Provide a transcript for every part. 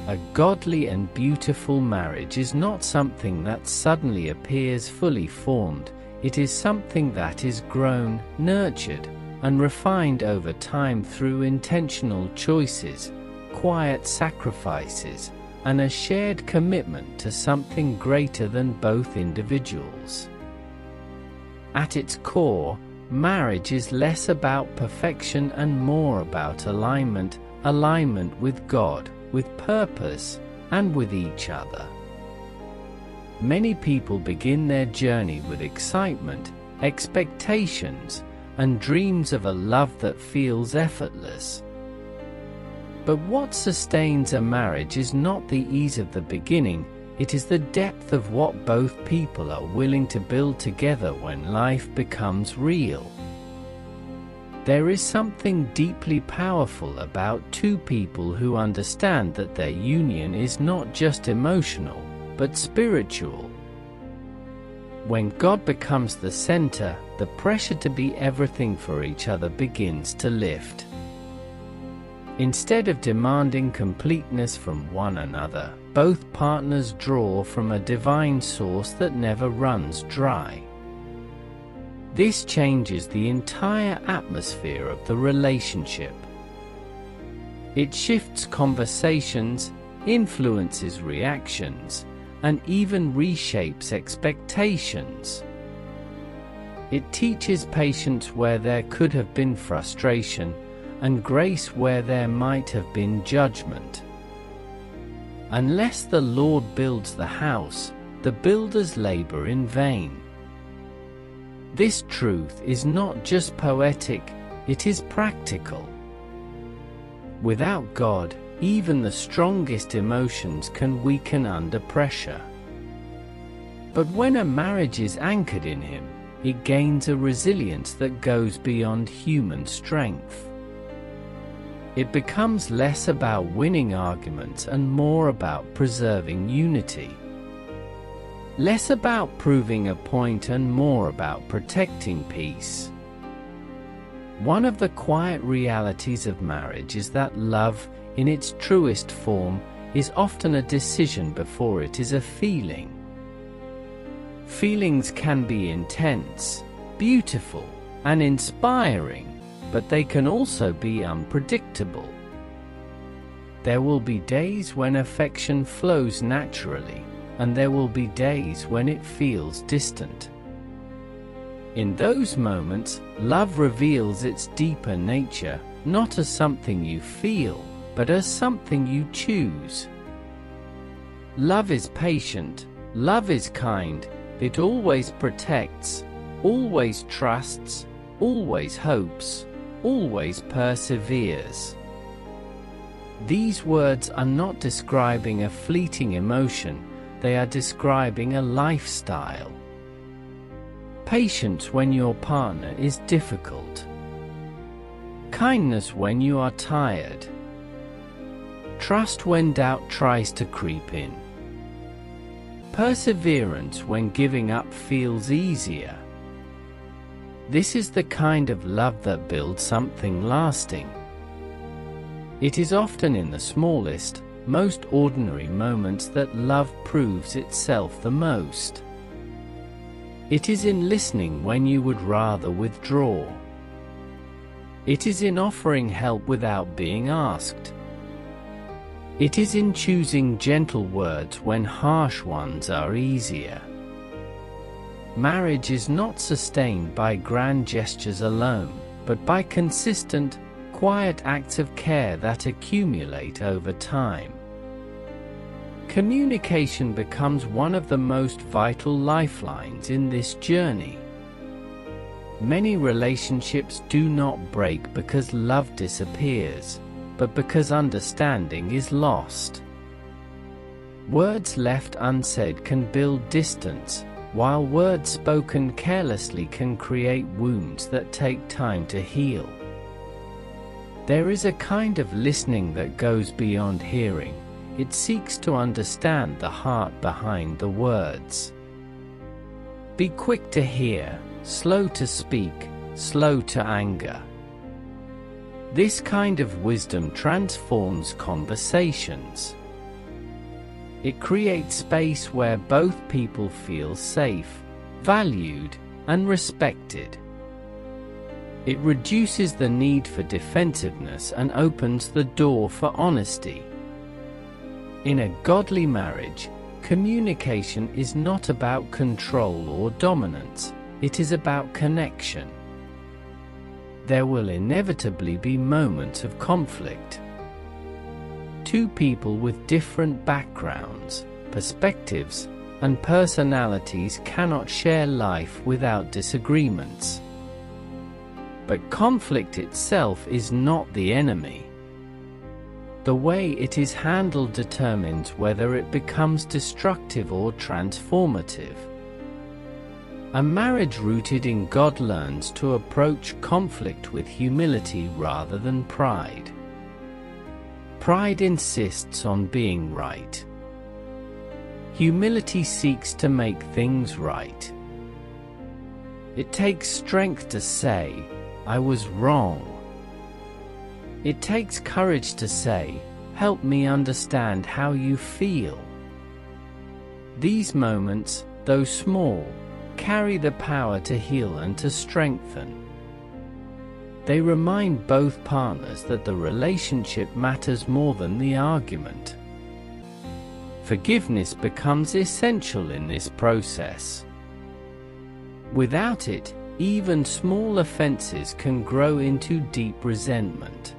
A godly and beautiful marriage is not something that suddenly appears fully formed. It is something that is grown, nurtured, and refined over time through intentional choices, quiet sacrifices, and a shared commitment to something greater than both individuals. At its core, marriage is less about perfection and more about alignment with God, with purpose, and with each other. Many people begin their journey with excitement, expectations, and dreams of a love that feels effortless. But what sustains a marriage is not the ease of the beginning, it is the depth of what both people are willing to build together when life becomes real. There is something deeply powerful about two people who understand that their union is not just emotional, but spiritual. When God becomes the center, the pressure to be everything for each other begins to lift. Instead of demanding completeness from one another, both partners draw from a divine source that never runs dry. This changes the entire atmosphere of the relationship. It shifts conversations, influences reactions, and even reshapes expectations. It teaches patience where there could have been frustration, and grace where there might have been judgment. Unless the Lord builds the house, the builders labor in vain. This truth is not just poetic, it is practical. Without God, even the strongest emotions can weaken under pressure. But when a marriage is anchored in Him, it gains a resilience that goes beyond human strength. It becomes less about winning arguments and more about preserving unity. Less about proving a point and more about protecting peace. One of the quiet realities of marriage is that love, in its truest form, is often a decision before it is a feeling. Feelings can be intense, beautiful, and inspiring, but they can also be unpredictable. There will be days when affection flows naturally, and there will be days when it feels distant. In those moments, love reveals its deeper nature, not as something you feel, but as something you choose. Love is patient, love is kind, it always protects, always trusts, always hopes, always perseveres. These words are not describing a fleeting emotion, they are describing a lifestyle. Patience when your partner is difficult. Kindness when you are tired. Trust when doubt tries to creep in. Perseverance when giving up feels easier. This is the kind of love that builds something lasting. It is often in the smallest, most ordinary moments that love proves itself the most. It is in listening when you would rather withdraw. It is in offering help without being asked. It is in choosing gentle words when harsh ones are easier. Marriage is not sustained by grand gestures alone, but by consistent, quiet acts of care that accumulate over time. Communication becomes one of the most vital lifelines in this journey. Many relationships do not break because love disappears, but because understanding is lost. Words left unsaid can build distance, while words spoken carelessly can create wounds that take time to heal. There is a kind of listening that goes beyond hearing. It seeks to understand the heart behind the words. Be quick to hear, slow to speak, slow to anger. This kind of wisdom transforms conversations. It creates space where both people feel safe, valued, and respected. It reduces the need for defensiveness and opens the door for honesty. In a godly marriage, communication is not about control or dominance, it is about connection. There will inevitably be moments of conflict. Two people with different backgrounds, perspectives, and personalities cannot share life without disagreements. But conflict itself is not the enemy. The way it is handled determines whether it becomes destructive or transformative. A marriage rooted in God learns to approach conflict with humility rather than pride. Pride insists on being right. Humility seeks to make things right. It takes strength to say, "I was wrong." It takes courage to say, "Help me understand how you feel." These moments, though small, carry the power to heal and to strengthen. They remind both partners that the relationship matters more than the argument. Forgiveness becomes essential in this process. Without it, even small offenses can grow into deep resentment.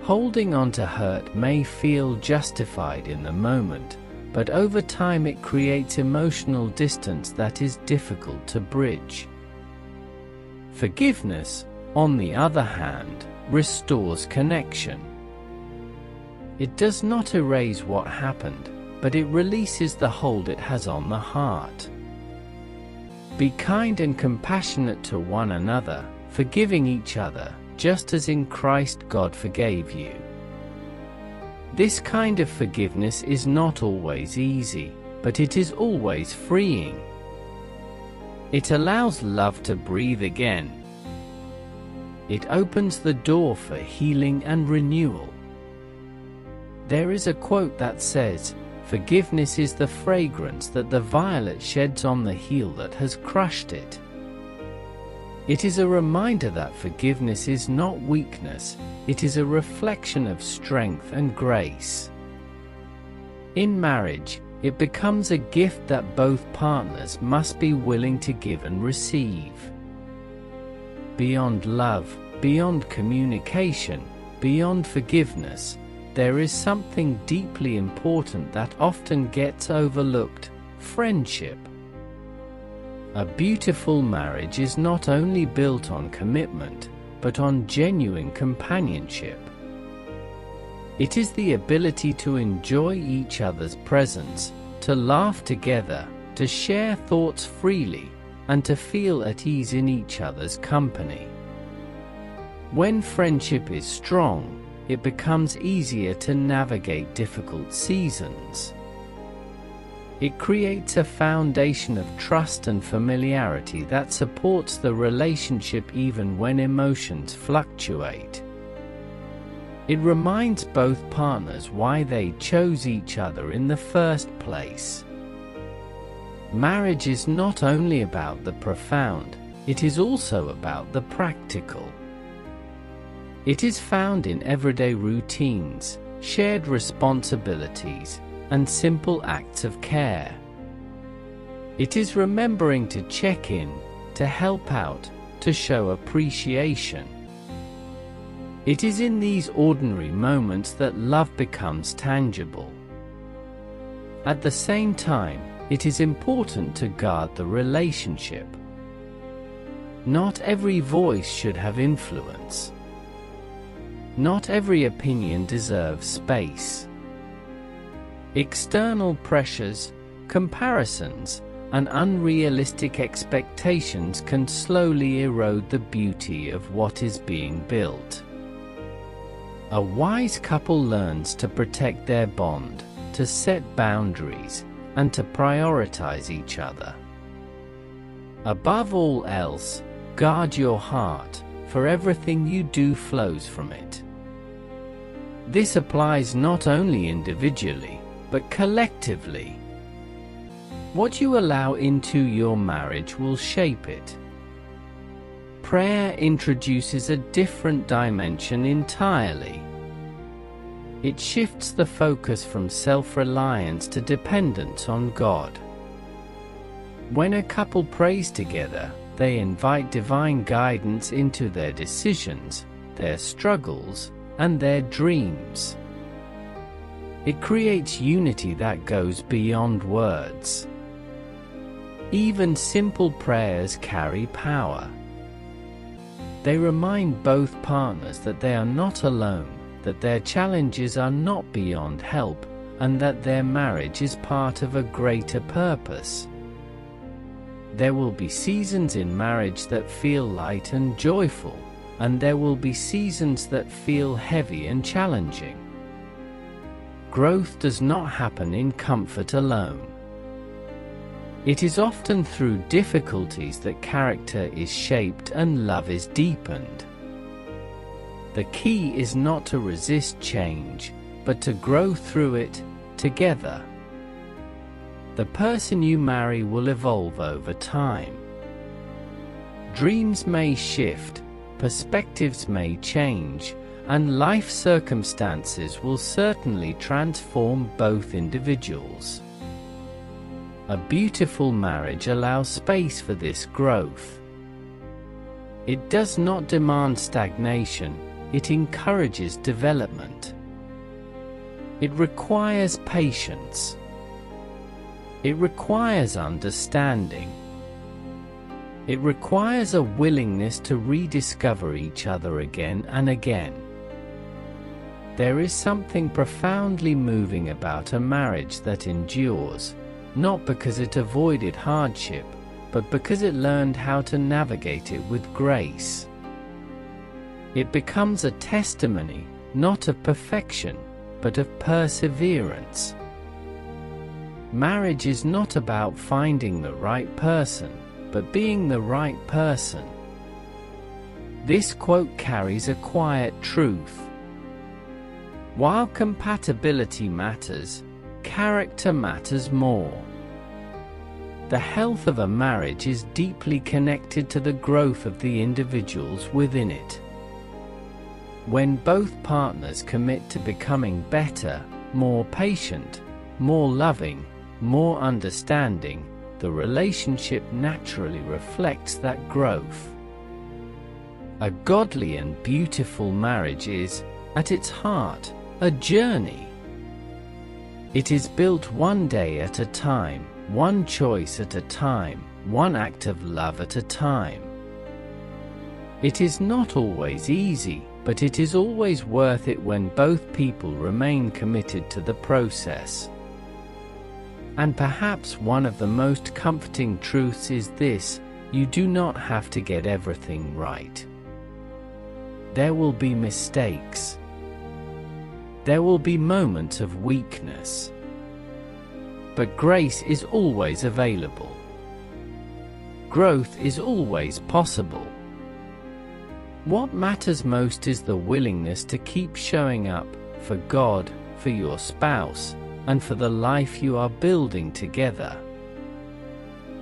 Holding on to hurt may feel justified in the moment, but over time it creates emotional distance that is difficult to bridge. Forgiveness, on the other hand, restores connection. It does not erase what happened, but it releases the hold it has on the heart. Be kind and compassionate to one another, forgiving each other, just as in Christ God forgave you. This kind of forgiveness is not always easy, but it is always freeing. It allows love to breathe again. It opens the door for healing and renewal. There is a quote that says, "Forgiveness is the fragrance that the violet sheds on the heel that has crushed it." It is a reminder that forgiveness is not weakness, it is a reflection of strength and grace. In marriage, it becomes a gift that both partners must be willing to give and receive. Beyond love, beyond communication, beyond forgiveness, there is something deeply important that often gets overlooked: friendship. A beautiful marriage is not only built on commitment, but on genuine companionship. It is the ability to enjoy each other's presence, to laugh together, to share thoughts freely, and to feel at ease in each other's company. When friendship is strong, it becomes easier to navigate difficult seasons. It creates a foundation of trust and familiarity that supports the relationship even when emotions fluctuate. It reminds both partners why they chose each other in the first place. Marriage is not only about the profound, it is also about the practical. It is found in everyday routines, shared responsibilities, and simple acts of care. It is remembering to check in, to help out, to show appreciation. It is in these ordinary moments that love becomes tangible. At the same time, it is important to guard the relationship. Not every voice should have influence. Not every opinion deserves space. External pressures, comparisons, and unrealistic expectations can slowly erode the beauty of what is being built. A wise couple learns to protect their bond, to set boundaries, and to prioritize each other. Above all else, guard your heart, for everything you do flows from it. This applies not only individually, but collectively. What you allow into your marriage will shape it. Prayer introduces a different dimension entirely. It shifts the focus from self-reliance to dependence on God. When a couple prays together, they invite divine guidance into their decisions, their struggles, and their dreams. It creates unity that goes beyond words. Even simple prayers carry power. They remind both partners that they are not alone, that their challenges are not beyond help, and that their marriage is part of a greater purpose. There will be seasons in marriage that feel light and joyful, and there will be seasons that feel heavy and challenging. Growth does not happen in comfort alone. It is often through difficulties that character is shaped and love is deepened. The key is not to resist change, but to grow through it, together. The person you marry will evolve over time. Dreams may shift, perspectives may change, and life circumstances will certainly transform both individuals. A beautiful marriage allows space for this growth. It does not demand stagnation, it encourages development. It requires patience. It requires understanding. It requires a willingness to rediscover each other again and again. There is something profoundly moving about a marriage that endures, not because it avoided hardship, but because it learned how to navigate it with grace. It becomes a testimony, not of perfection, but of perseverance. Marriage is not about finding the right person, but being the right person. This quote carries a quiet truth. While compatibility matters, character matters more. The health of a marriage is deeply connected to the growth of the individuals within it. When both partners commit to becoming better, more patient, more loving, more understanding, the relationship naturally reflects that growth. A godly and beautiful marriage is, at its heart, a journey. It is built one day at a time, one choice at a time, one act of love at a time. It is not always easy, but it is always worth it when both people remain committed to the process. And perhaps one of the most comforting truths is this: you do not have to get everything right. There will be mistakes. There will be moments of weakness. But grace is always available. Growth is always possible. What matters most is the willingness to keep showing up for God, for your spouse, and for the life you are building together.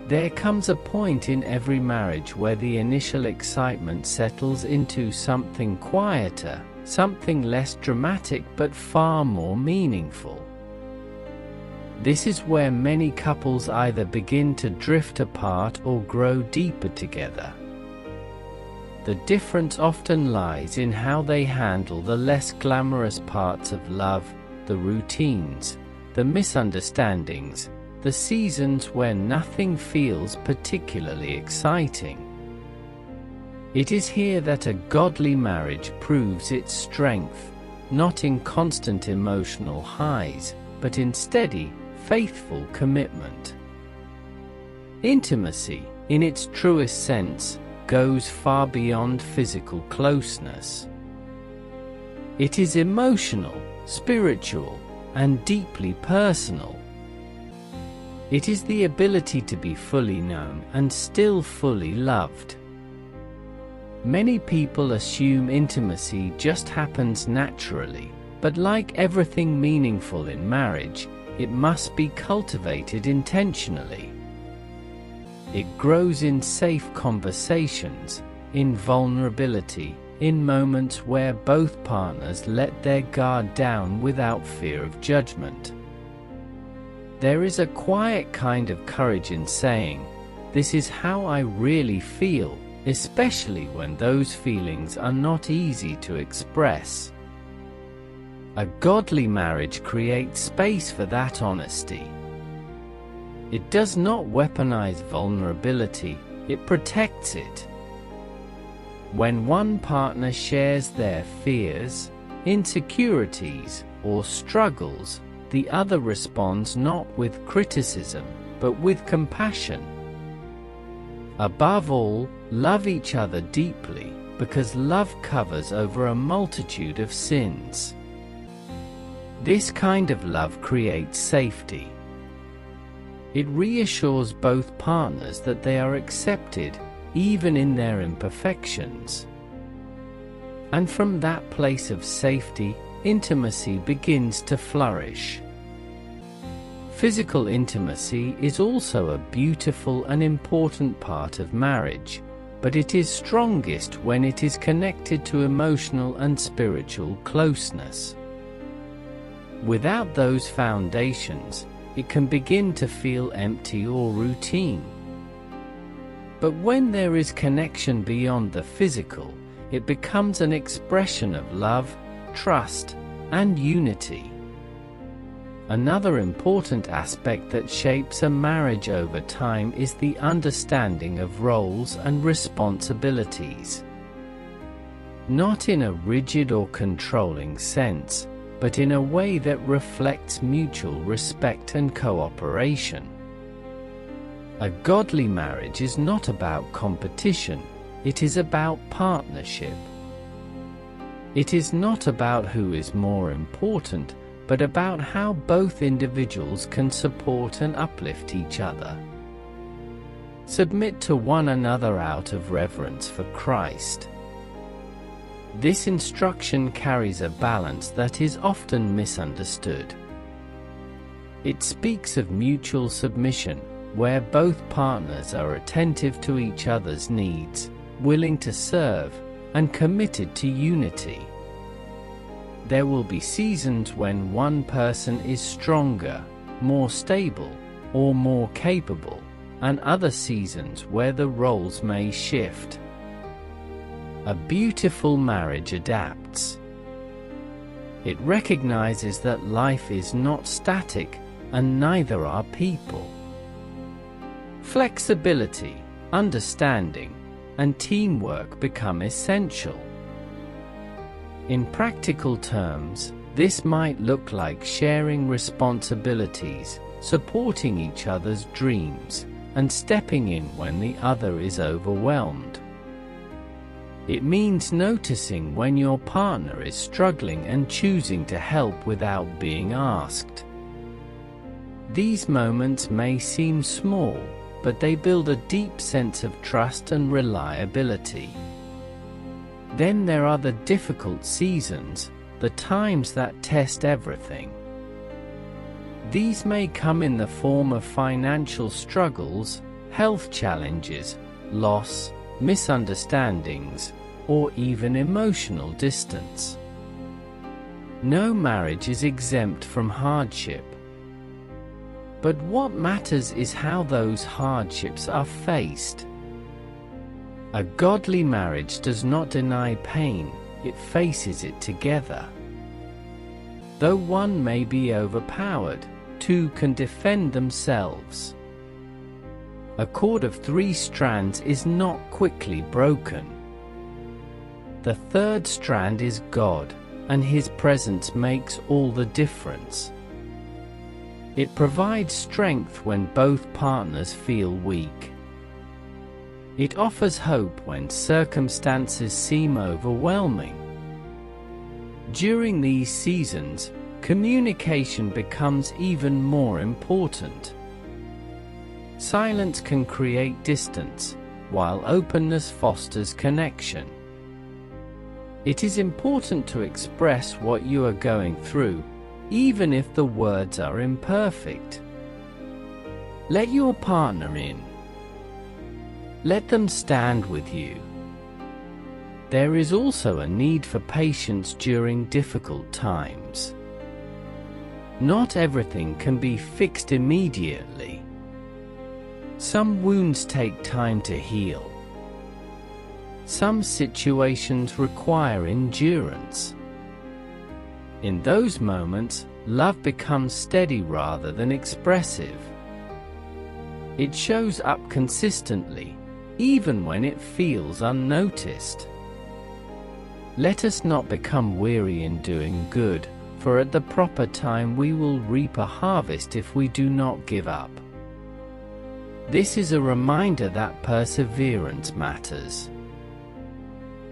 There comes a point in every marriage where the initial excitement settles into something quieter, something less dramatic but far more meaningful. This is where many couples either begin to drift apart or grow deeper together. The difference often lies in how they handle the less glamorous parts of love, the routines, the misunderstandings, the seasons where nothing feels particularly exciting. It is here that a godly marriage proves its strength, not in constant emotional highs, but in steady, faithful commitment. Intimacy, in its truest sense, goes far beyond physical closeness. It is emotional, spiritual, and deeply personal. It is the ability to be fully known and still fully loved. Many people assume intimacy just happens naturally, but like everything meaningful in marriage, it must be cultivated intentionally. It grows in safe conversations, in vulnerability, in moments where both partners let their guard down without fear of judgment. There is a quiet kind of courage in saying, "This is how I really feel," especially when those feelings are not easy to express. A godly marriage creates space for that honesty. It does not weaponize vulnerability, it protects it. When one partner shares their fears, insecurities, or struggles, the other responds not with criticism, but with compassion. Above all, love each other deeply, because love covers over a multitude of sins. This kind of love creates safety. It reassures both partners that they are accepted, even in their imperfections. And from that place of safety, intimacy begins to flourish. Physical intimacy is also a beautiful and important part of marriage, but it is strongest when it is connected to emotional and spiritual closeness. Without those foundations, it can begin to feel empty or routine. But when there is connection beyond the physical, it becomes an expression of love, trust, and unity. Another important aspect that shapes a marriage over time is the understanding of roles and responsibilities. Not in a rigid or controlling sense, but in a way that reflects mutual respect and cooperation. A godly marriage is not about competition, it is about partnership. It is not about who is more important, but about how both individuals can support and uplift each other. Submit to one another out of reverence for Christ. This instruction carries a balance that is often misunderstood. It speaks of mutual submission, where both partners are attentive to each other's needs, willing to serve, and committed to unity. There will be seasons when one person is stronger, more stable, or more capable, and other seasons where the roles may shift. A beautiful marriage adapts. It recognizes that life is not static, and neither are people. Flexibility, understanding, and teamwork become essential. In practical terms, this might look like sharing responsibilities, supporting each other's dreams, and stepping in when the other is overwhelmed. It means noticing when your partner is struggling and choosing to help without being asked. These moments may seem small, but they build a deep sense of trust and reliability. Then there are the difficult seasons, the times that test everything. These may come in the form of financial struggles, health challenges, loss, misunderstandings, or even emotional distance. No marriage is exempt from hardship. But what matters is how those hardships are faced. A godly marriage does not deny pain, it faces it together. Though one may be overpowered, two can defend themselves. A cord of 3 strands is not quickly broken. The third strand is God, and His presence makes all the difference. It provides strength when both partners feel weak. It offers hope when circumstances seem overwhelming. During these seasons, communication becomes even more important. Silence can create distance, while openness fosters connection. It is important to express what you are going through, even if the words are imperfect. Let your partner in. Let them stand with you. There is also a need for patience during difficult times. Not everything can be fixed immediately. Some wounds take time to heal. Some situations require endurance. In those moments, love becomes steady rather than expressive. It shows up consistently, even when it feels unnoticed. Let us not become weary in doing good, for at the proper time we will reap a harvest if we do not give up. This is a reminder that perseverance matters.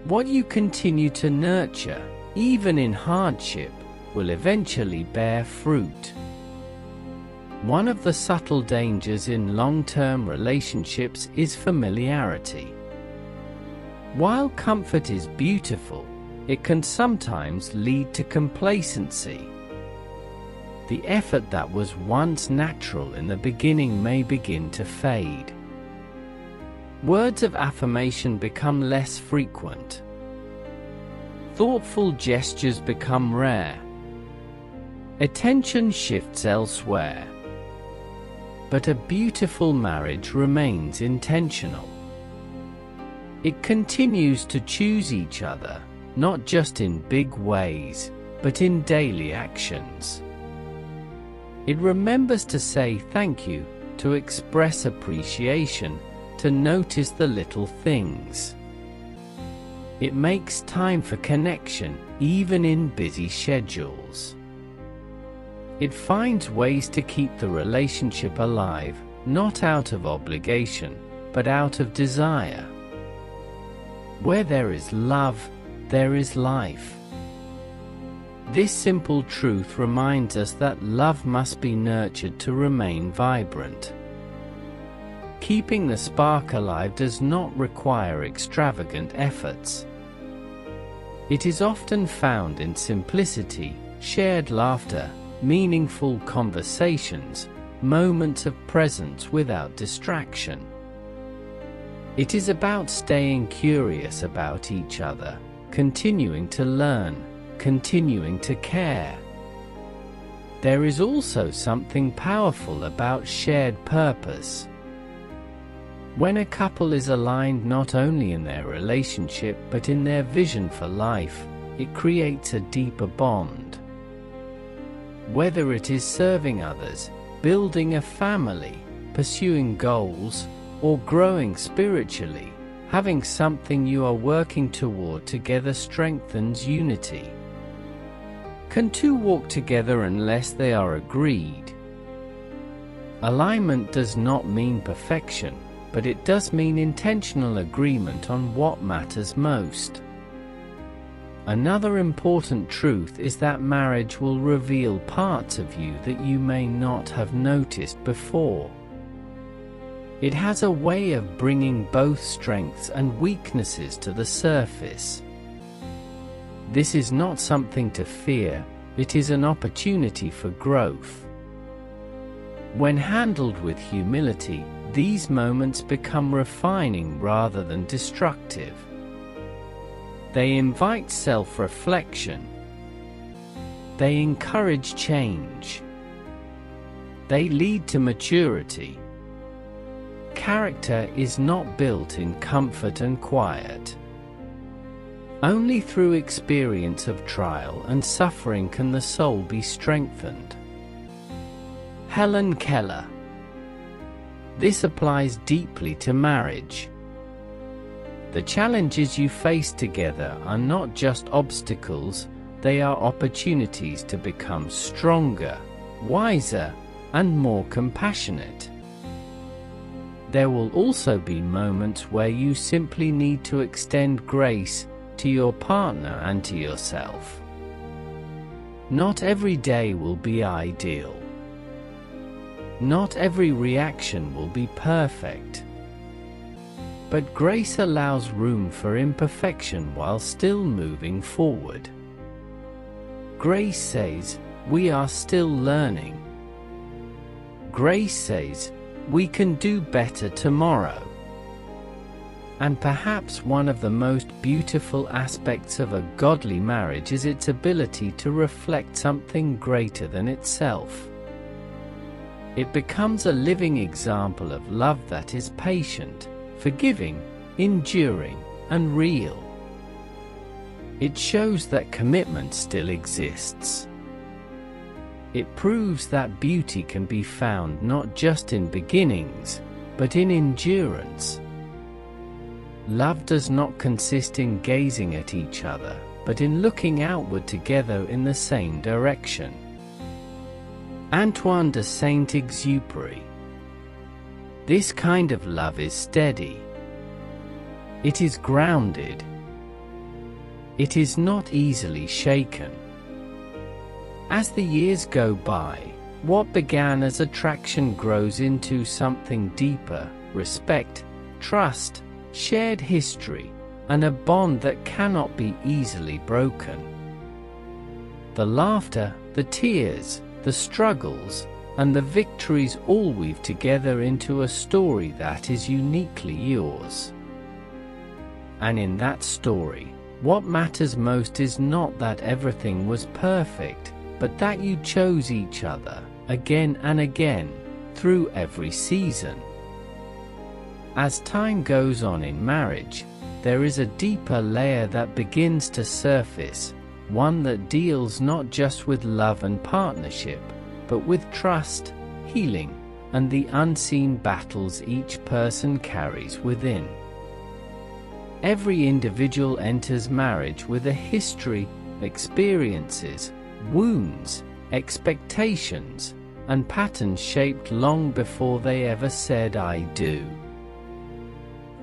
What you continue to nurture, even in hardship, will eventually bear fruit. One of the subtle dangers in long-term relationships is familiarity. While comfort is beautiful, it can sometimes lead to complacency. The effort that was once natural in the beginning may begin to fade. Words of affirmation become less frequent. Thoughtful gestures become rare. Attention shifts elsewhere. But a beautiful marriage remains intentional. It continues to choose each other, not just in big ways, but in daily actions. It remembers to say thank you, to express appreciation, to notice the little things. It makes time for connection, even in busy schedules. It finds ways to keep the relationship alive, not out of obligation, but out of desire. Where there is love, there is life. This simple truth reminds us that love must be nurtured to remain vibrant. Keeping the spark alive does not require extravagant efforts. It is often found in simplicity, shared laughter, meaningful conversations, moments of presence without distraction. It is about staying curious about each other, continuing to learn, continuing to care. There is also something powerful about shared purpose. When a couple is aligned not only in their relationship but in their vision for life, it creates a deeper bond. Whether it is serving others, building a family, pursuing goals, or growing spiritually, having something you are working toward together strengthens unity. Can two walk together unless they are agreed? Alignment does not mean perfection, but it does mean intentional agreement on what matters most. Another important truth is that marriage will reveal parts of you that you may not have noticed before. It has a way of bringing both strengths and weaknesses to the surface. This is not something to fear, it is an opportunity for growth. When handled with humility, these moments become refining rather than destructive. They invite self-reflection. They encourage change. They lead to maturity. Character is not built in comfort and quiet. Only through experience of trial and suffering can the soul be strengthened. Helen Keller. This applies deeply to marriage. The challenges you face together are not just obstacles, they are opportunities to become stronger, wiser, and more compassionate. There will also be moments where you simply need to extend grace to your partner and to yourself. Not every day will be ideal. Not every reaction will be perfect. But grace allows room for imperfection while still moving forward. Grace says, we are still learning. Grace says, we can do better tomorrow. And perhaps one of the most beautiful aspects of a godly marriage is its ability to reflect something greater than itself. It becomes a living example of love that is patient, forgiving, enduring, and real. It shows that commitment still exists. It proves that beauty can be found not just in beginnings, but in endurance. Love does not consist in gazing at each other, but in looking outward together in the same direction. Antoine de Saint-Exupéry. This kind of love is steady. It is grounded. It is not easily shaken. As the years go by, what began as attraction grows into something deeper: respect, trust, shared history, and a bond that cannot be easily broken. The laughter, the tears, the struggles, and the victories all weave together into a story that is uniquely yours. And in that story, what matters most is not that everything was perfect, but that you chose each other, again and again, through every season. As time goes on in marriage, there is a deeper layer that begins to surface, one that deals not just with love and partnership, but with trust, healing, and the unseen battles each person carries within. Every individual enters marriage with a history, experiences, wounds, expectations, and patterns shaped long before they ever said "I do."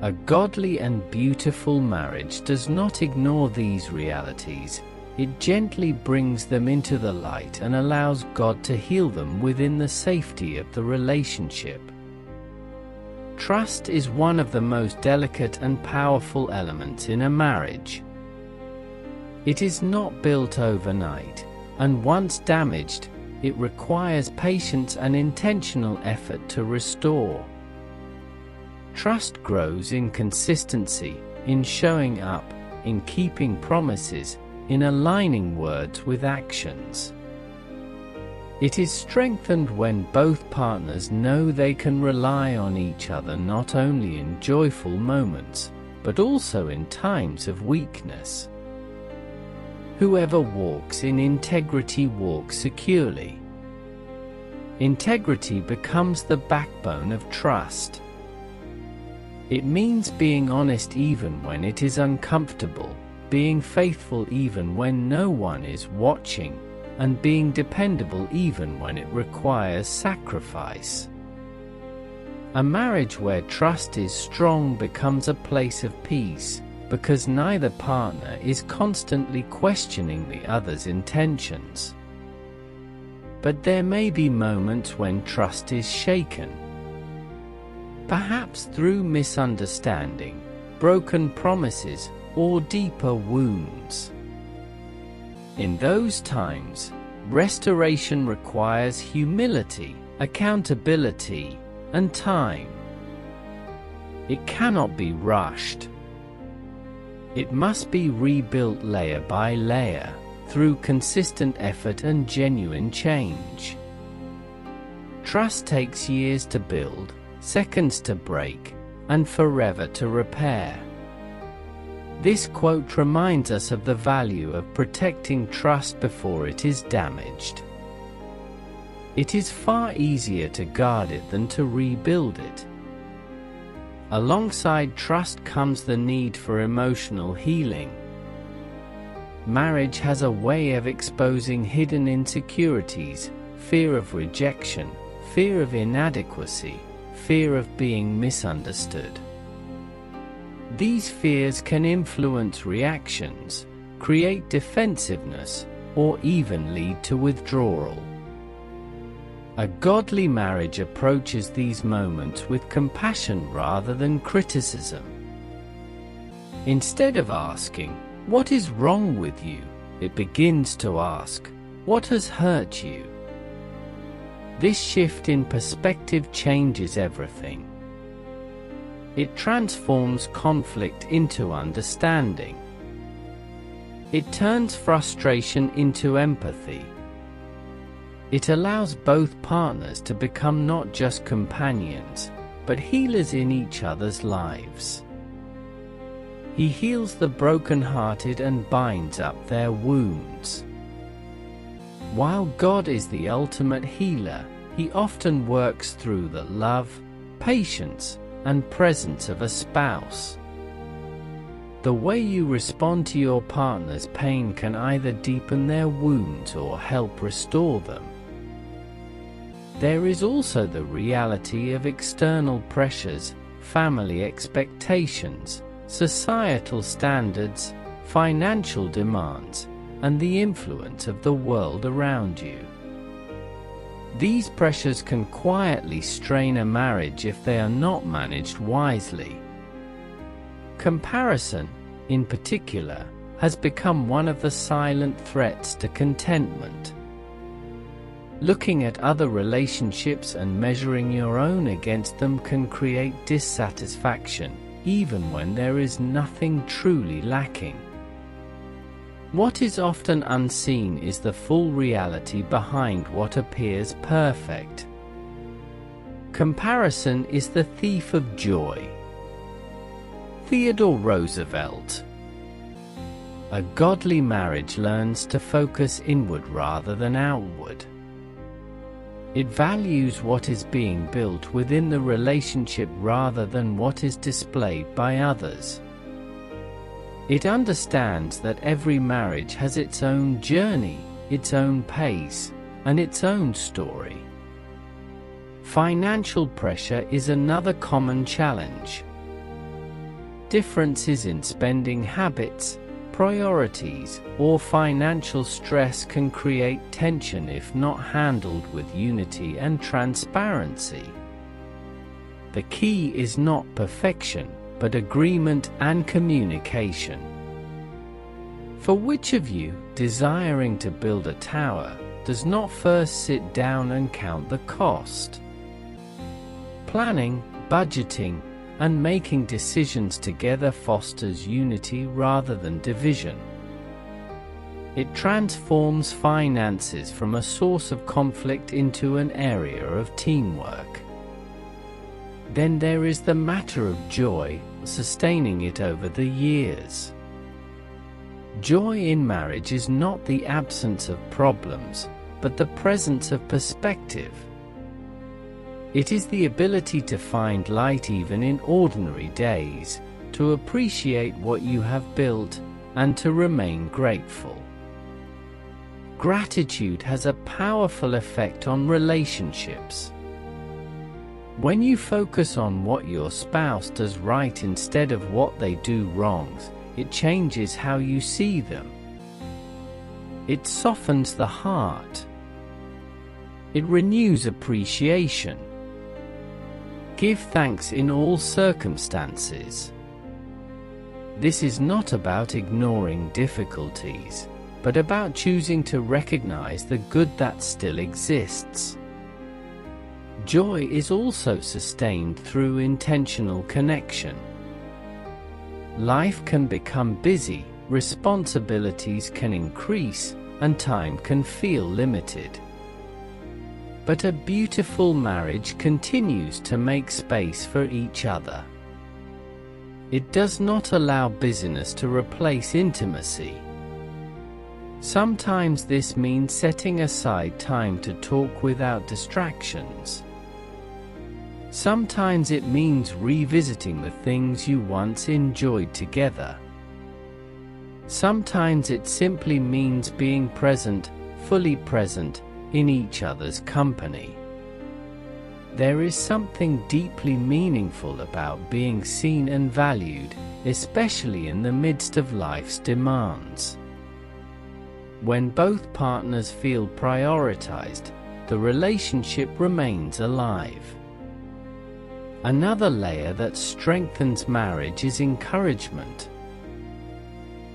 A godly and beautiful marriage does not ignore these realities. It gently brings them into the light and allows God to heal them within the safety of the relationship. Trust is one of the most delicate and powerful elements in a marriage. It is not built overnight, and once damaged, it requires patience and intentional effort to restore. Trust grows in consistency, in showing up, in keeping promises, in aligning words with actions. It is strengthened when both partners know they can rely on each other not only in joyful moments, but also in times of weakness. Whoever walks in integrity walks securely. Integrity becomes the backbone of trust. It means being honest even when it is uncomfortable, being faithful even when no one is watching, and being dependable even when it requires sacrifice. A marriage where trust is strong becomes a place of peace, because neither partner is constantly questioning the other's intentions. But there may be moments when trust is shaken. Perhaps through misunderstanding, broken promises, or deeper wounds. In those times, restoration requires humility, accountability, and time. It cannot be rushed. It must be rebuilt layer by layer, through consistent effort and genuine change. Trust takes years to build, seconds to break, and forever to repair. This quote reminds us of the value of protecting trust before it is damaged. It is far easier to guard it than to rebuild it. Alongside trust comes the need for emotional healing. Marriage has a way of exposing hidden insecurities, fear of rejection, fear of inadequacy, fear of being misunderstood. These fears can influence reactions, create defensiveness, or even lead to withdrawal. A godly marriage approaches these moments with compassion rather than criticism. Instead of asking, "What is wrong with you?" it begins to ask, What has hurt you? This shift in perspective changes everything. It transforms conflict into understanding. It turns frustration into empathy. It allows both partners to become not just companions, but healers in each other's lives. He heals the broken-hearted and binds up their wounds. While God is the ultimate healer, He often works through the love, patience, and presence of a spouse. The way you respond to your partner's pain can either deepen their wounds or help restore them. There is also the reality of external pressures, family expectations, societal standards, financial demands, and the influence of the world around you. These pressures can quietly strain a marriage if they are not managed wisely. Comparison, in particular, has become one of the silent threats to contentment. Looking at other relationships and measuring your own against them can create dissatisfaction, even when there is nothing truly lacking. What is often unseen is the full reality behind what appears perfect. Comparison is the thief of joy. Theodore Roosevelt. A godly marriage learns to focus inward rather than outward. It values what is being built within the relationship rather than what is displayed by others. It understands that every marriage has its own journey, its own pace, and its own story. Financial pressure is another common challenge. Differences in spending habits, priorities, or financial stress can create tension if not handled with unity and transparency. The key is not perfection, but agreement and communication. For which of you, desiring to build a tower, does not first sit down and count the cost? Planning, budgeting, and making decisions together fosters unity rather than division. It transforms finances from a source of conflict into an area of teamwork. Then there is the matter of joy, sustaining it over the years. Joy in marriage is not the absence of problems, but the presence of perspective. It is the ability to find light even in ordinary days, to appreciate what you have built, and to remain grateful. Gratitude has a powerful effect on relationships. When you focus on what your spouse does right instead of what they do wrong, it changes how you see them. It softens the heart. It renews appreciation. Give thanks in all circumstances. This is not about ignoring difficulties, but about choosing to recognize the good that still exists. Joy is also sustained through intentional connection. Life can become busy, responsibilities can increase, and time can feel limited. But a beautiful marriage continues to make space for each other. It does not allow busyness to replace intimacy. Sometimes this means setting aside time to talk without distractions. Sometimes it means revisiting the things you once enjoyed together. Sometimes it simply means being present, fully present, in each other's company. There is something deeply meaningful about being seen and valued, especially in the midst of life's demands. When both partners feel prioritized, the relationship remains alive. Another layer that strengthens marriage is encouragement.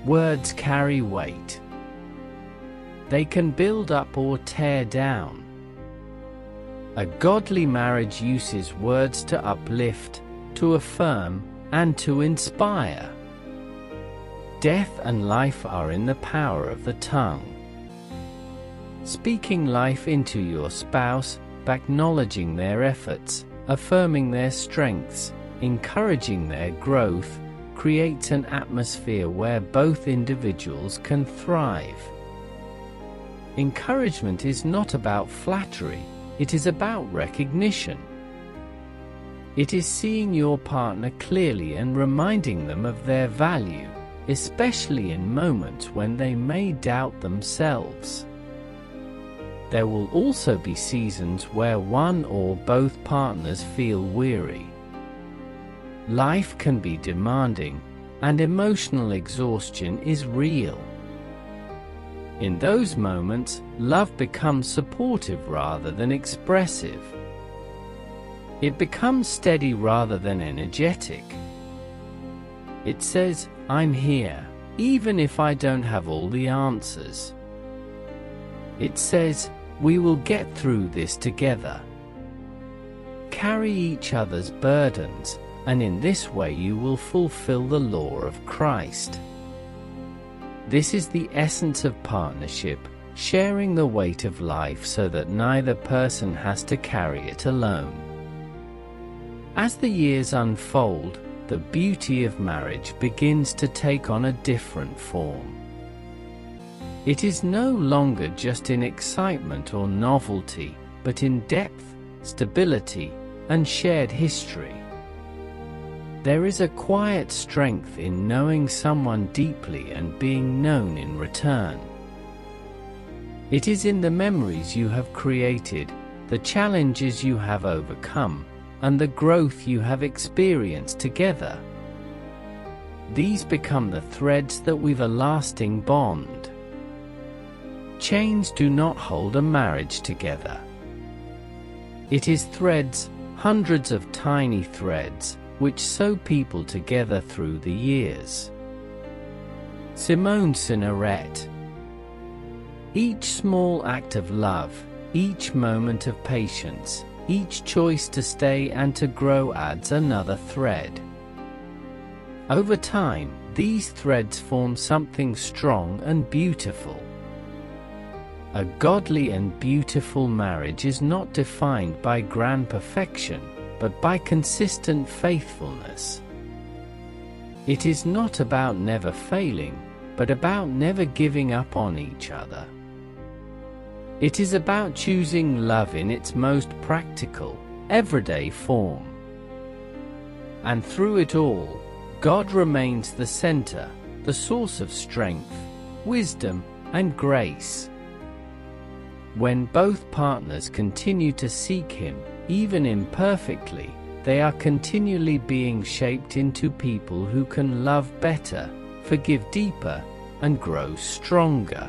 Words carry weight. They can build up or tear down. A godly marriage uses words to uplift, to affirm, and to inspire. Death and life are in the power of the tongue. Speaking life into your spouse, acknowledging their efforts, affirming their strengths, encouraging their growth, creates an atmosphere where both individuals can thrive. Encouragement is not about flattery, it is about recognition. It is seeing your partner clearly and reminding them of their value, especially in moments when they may doubt themselves. There will also be seasons where one or both partners feel weary. Life can be demanding, and emotional exhaustion is real. In those moments, love becomes supportive rather than expressive. It becomes steady rather than energetic. It says, "I'm here, even if I don't have all the answers." It says, "We will get through this together." Carry each other's burdens, and in this way you will fulfill the law of Christ. This is the essence of partnership, sharing the weight of life so that neither person has to carry it alone. As the years unfold, the beauty of marriage begins to take on a different form. It is no longer just in excitement or novelty, but in depth, stability, and shared history. There is a quiet strength in knowing someone deeply and being known in return. It is in the memories you have created, the challenges you have overcome, and the growth you have experienced together. These become the threads that weave a lasting bond. Chains do not hold a marriage together. It is threads, hundreds of tiny threads, which sew people together through the years. Simone Signoret. Each small act of love, each moment of patience, each choice to stay and to grow adds another thread. Over time, these threads form something strong and beautiful. A godly and beautiful marriage is not defined by grand perfection, but by consistent faithfulness. It is not about never failing, but about never giving up on each other. It is about choosing love in its most practical, everyday form. And through it all, God remains the center, the source of strength, wisdom, and grace. When both partners continue to seek Him, even imperfectly, they are continually being shaped into people who can love better, forgive deeper, and grow stronger.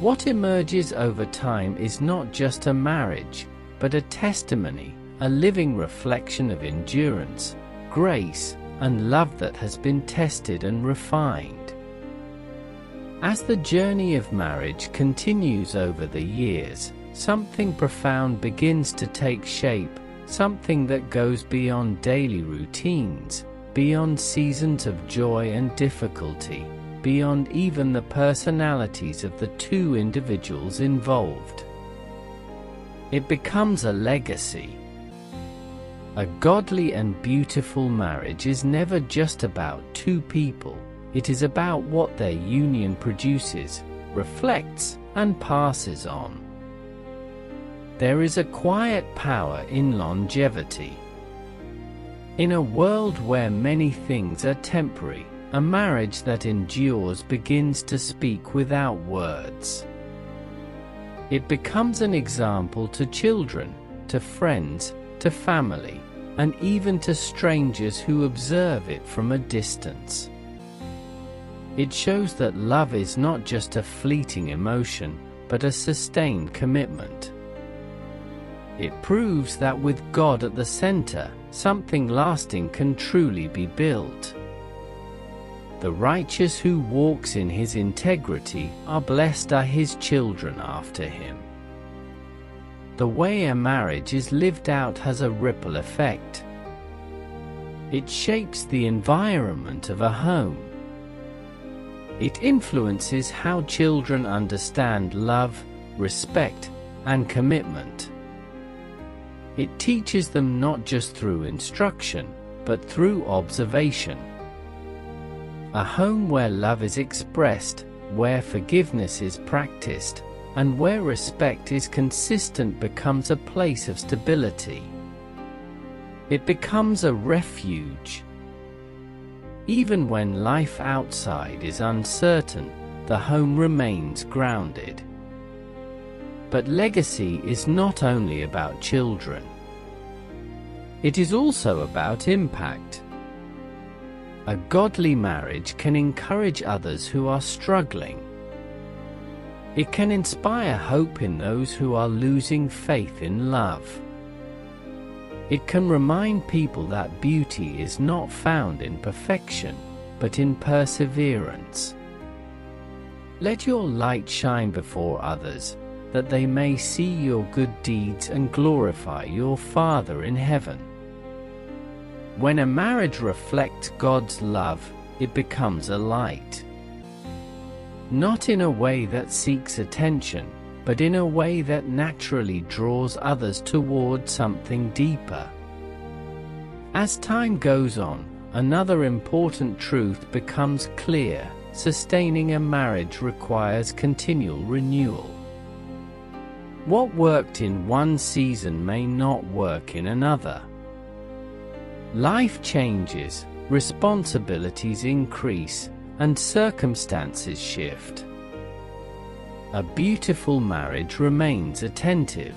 What emerges over time is not just a marriage, but a testimony, a living reflection of endurance, grace, and love that has been tested and refined. As the journey of marriage continues over the years, something profound begins to take shape, something that goes beyond daily routines, beyond seasons of joy and difficulty, beyond even the personalities of the two individuals involved. It becomes a legacy. A godly and beautiful marriage is never just about two people, it is about what their union produces, reflects, and passes on. There is a quiet power in longevity. In a world where many things are temporary, a marriage that endures begins to speak without words. It becomes an example to children, to friends, to family, and even to strangers who observe it from a distance. It shows that love is not just a fleeting emotion, but a sustained commitment. It proves that with God at the center, something lasting can truly be built. The righteous who walks in his integrity are blessed are his children after him. The way a marriage is lived out has a ripple effect. It shapes the environment of a home. It influences how children understand love, respect, and commitment. It teaches them not just through instruction, but through observation. A home where love is expressed, where forgiveness is practiced, and where respect is consistent becomes a place of stability. It becomes a refuge. Even when life outside is uncertain, the home remains grounded. But legacy is not only about children. It is also about impact. A godly marriage can encourage others who are struggling. It can inspire hope in those who are losing faith in love. It can remind people that beauty is not found in perfection, but in perseverance. Let your light shine before others, that they may see your good deeds and glorify your Father in heaven. When a marriage reflects God's love, it becomes a light. Not in a way that seeks attention, but in a way that naturally draws others toward something deeper. As time goes on, another important truth becomes clear: sustaining a marriage requires continual renewal. What worked in one season may not work in another. Life changes, responsibilities increase, and circumstances shift. A beautiful marriage remains attentive.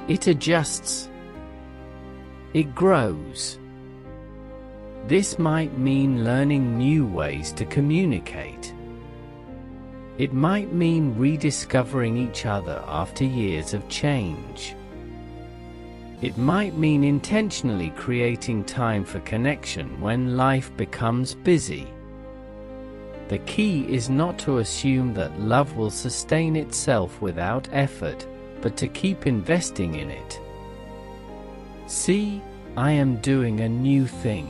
It adjusts. It grows. This might mean learning new ways to communicate. It might mean rediscovering each other after years of change. It might mean intentionally creating time for connection when life becomes busy. The key is not to assume that love will sustain itself without effort, but to keep investing in it. See, I am doing a new thing.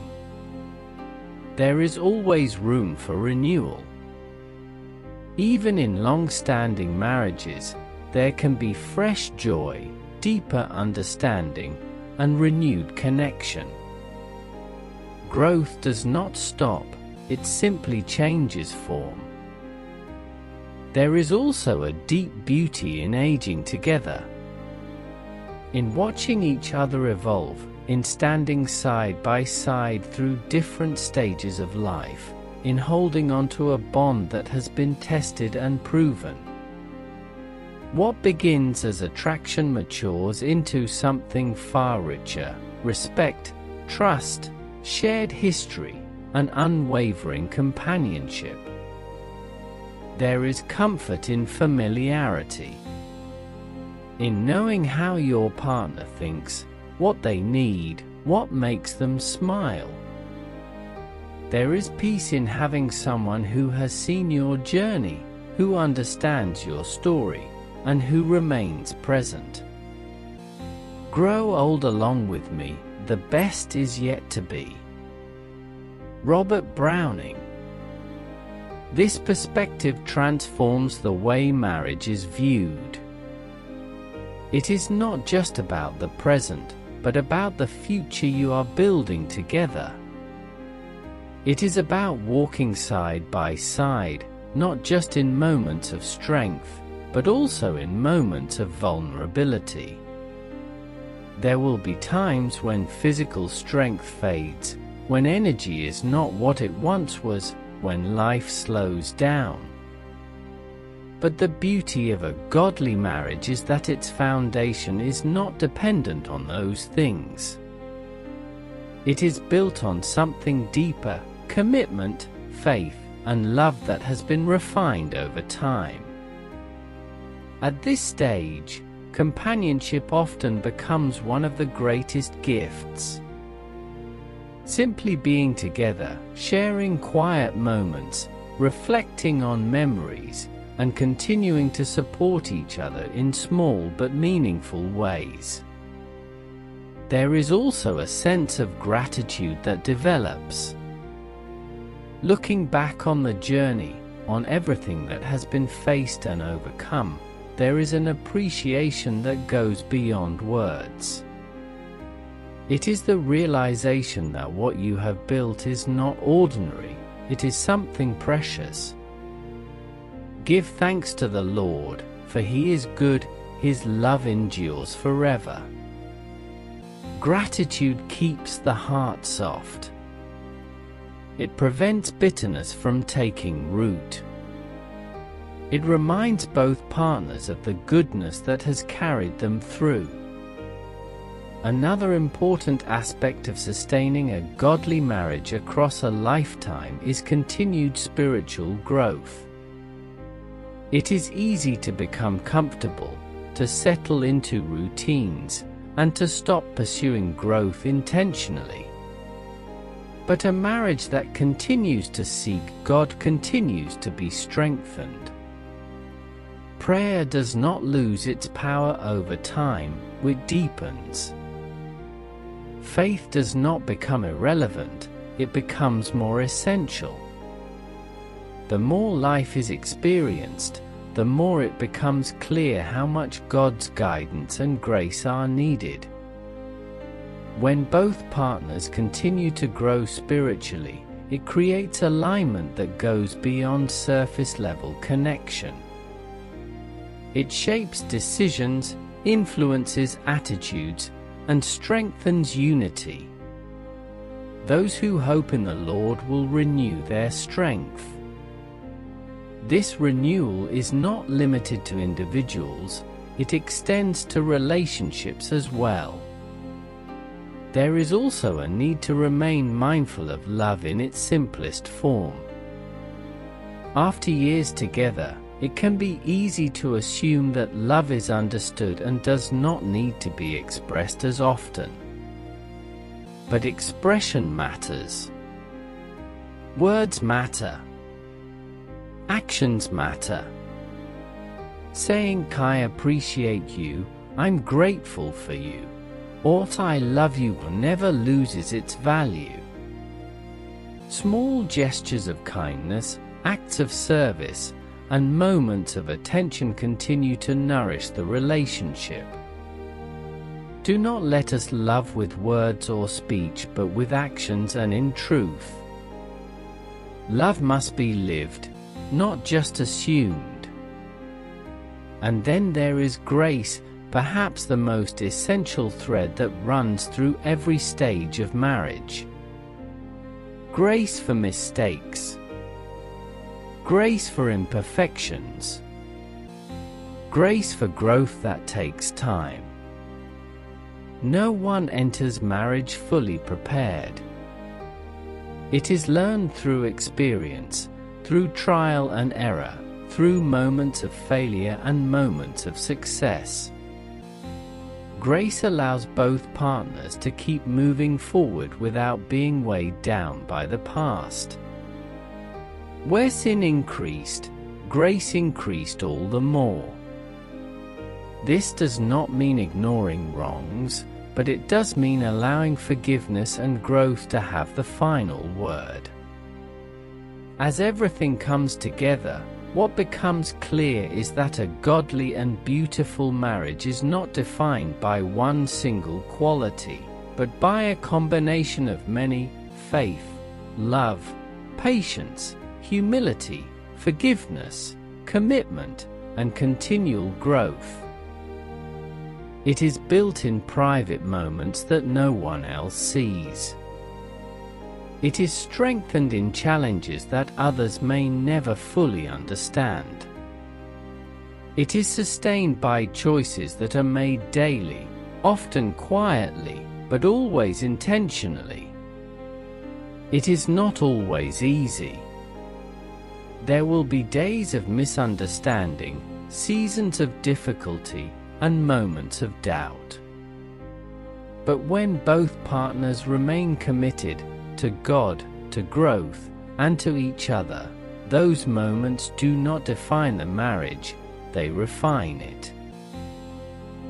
There is always room for renewal. Even in long-standing marriages, there can be fresh joy, deeper understanding, and renewed connection. Growth does not stop. It simply changes form. There is also a deep beauty in aging together. In watching each other evolve, in standing side by side through different stages of life, in holding on to a bond that has been tested and proven. What begins as attraction matures into something far richer: respect, trust, shared history, and unwavering companionship. There is comfort in familiarity. In knowing how your partner thinks, what they need, what makes them smile. There is peace in having someone who has seen your journey, who understands your story, and who remains present. Grow old along with me, the best is yet to be. Robert Browning. This perspective transforms the way marriage is viewed. It is not just about the present, but about the future you are building together. It is about walking side by side, not just in moments of strength, but also in moments of vulnerability. There will be times when physical strength fades, when energy is not what it once was, when life slows down. But the beauty of a godly marriage is that its foundation is not dependent on those things. It is built on something deeper: commitment, faith, and love that has been refined over time. At this stage, companionship often becomes one of the greatest gifts. Simply being together, sharing quiet moments, reflecting on memories, and continuing to support each other in small but meaningful ways. There is also a sense of gratitude that develops. Looking back on the journey, on everything that has been faced and overcome, there is an appreciation that goes beyond words. It is the realization that what you have built is not ordinary, it is something precious. Give thanks to the Lord, for He is good, His love endures forever. Gratitude keeps the heart soft. It prevents bitterness from taking root. It reminds both partners of the goodness that has carried them through. Another important aspect of sustaining a godly marriage across a lifetime is continued spiritual growth. It is easy to become comfortable, to settle into routines, and to stop pursuing growth intentionally. But a marriage that continues to seek God continues to be strengthened. Prayer does not lose its power over time, it deepens. Faith does not become irrelevant, it becomes more essential. The more life is experienced, the more it becomes clear how much God's guidance and grace are needed. When both partners continue to grow spiritually, it creates alignment that goes beyond surface-level connection. It shapes decisions, influences attitudes, and strengthens unity. Those who hope in the Lord will renew their strength. This renewal is not limited to individuals, it extends to relationships as well. There is also a need to remain mindful of love in its simplest form. After years together, it can be easy to assume that love is understood and does not need to be expressed as often. But expression matters. Words matter. Actions matter. Saying "I appreciate you," "I'm grateful for you," or "I love you" never loses its value. Small gestures of kindness, acts of service, and moments of attention continue to nourish the relationship. Do not let us love with words or speech, but with actions and in truth. Love must be lived, not just assumed. And then there is grace, perhaps the most essential thread that runs through every stage of marriage. Grace for mistakes. Grace for imperfections. Grace for growth that takes time. No one enters marriage fully prepared. It is learned through experience, through trial and error, through moments of failure and moments of success. Grace allows both partners to keep moving forward without being weighed down by the past. Where sin increased, grace increased all the more. This does not mean ignoring wrongs, but it does mean allowing forgiveness and growth to have the final word. As everything comes together, what becomes clear is that a godly and beautiful marriage is not defined by one single quality, but by a combination of many: faith, love, patience, humility, forgiveness, commitment, and continual growth. It is built in private moments that no one else sees. It is strengthened in challenges that others may never fully understand. It is sustained by choices that are made daily, often quietly, but always intentionally. It is not always easy. There will be days of misunderstanding, seasons of difficulty, and moments of doubt. But when both partners remain committed, to God, to growth, and to each other. Those moments do not define the marriage, they refine it.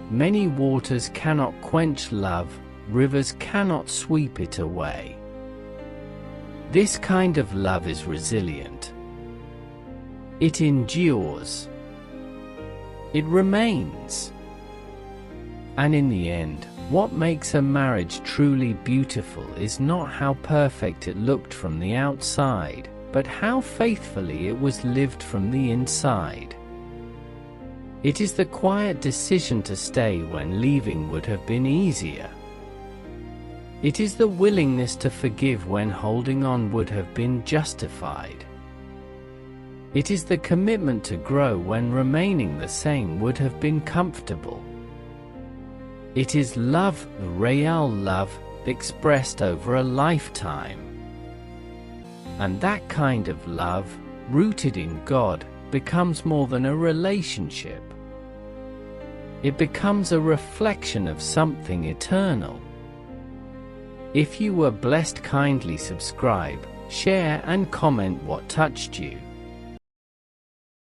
Many waters cannot quench love, rivers cannot sweep it away. This kind of love is resilient. It endures. It remains. And in the end, what makes a marriage truly beautiful is not how perfect it looked from the outside, but how faithfully it was lived from the inside. It is the quiet decision to stay when leaving would have been easier. It is the willingness to forgive when holding on would have been justified. It is the commitment to grow when remaining the same would have been comfortable. It is love, the real love, expressed over a lifetime. And that kind of love, rooted in God, becomes more than a relationship. It becomes a reflection of something eternal. If you were blessed, kindly subscribe, share and comment what touched you.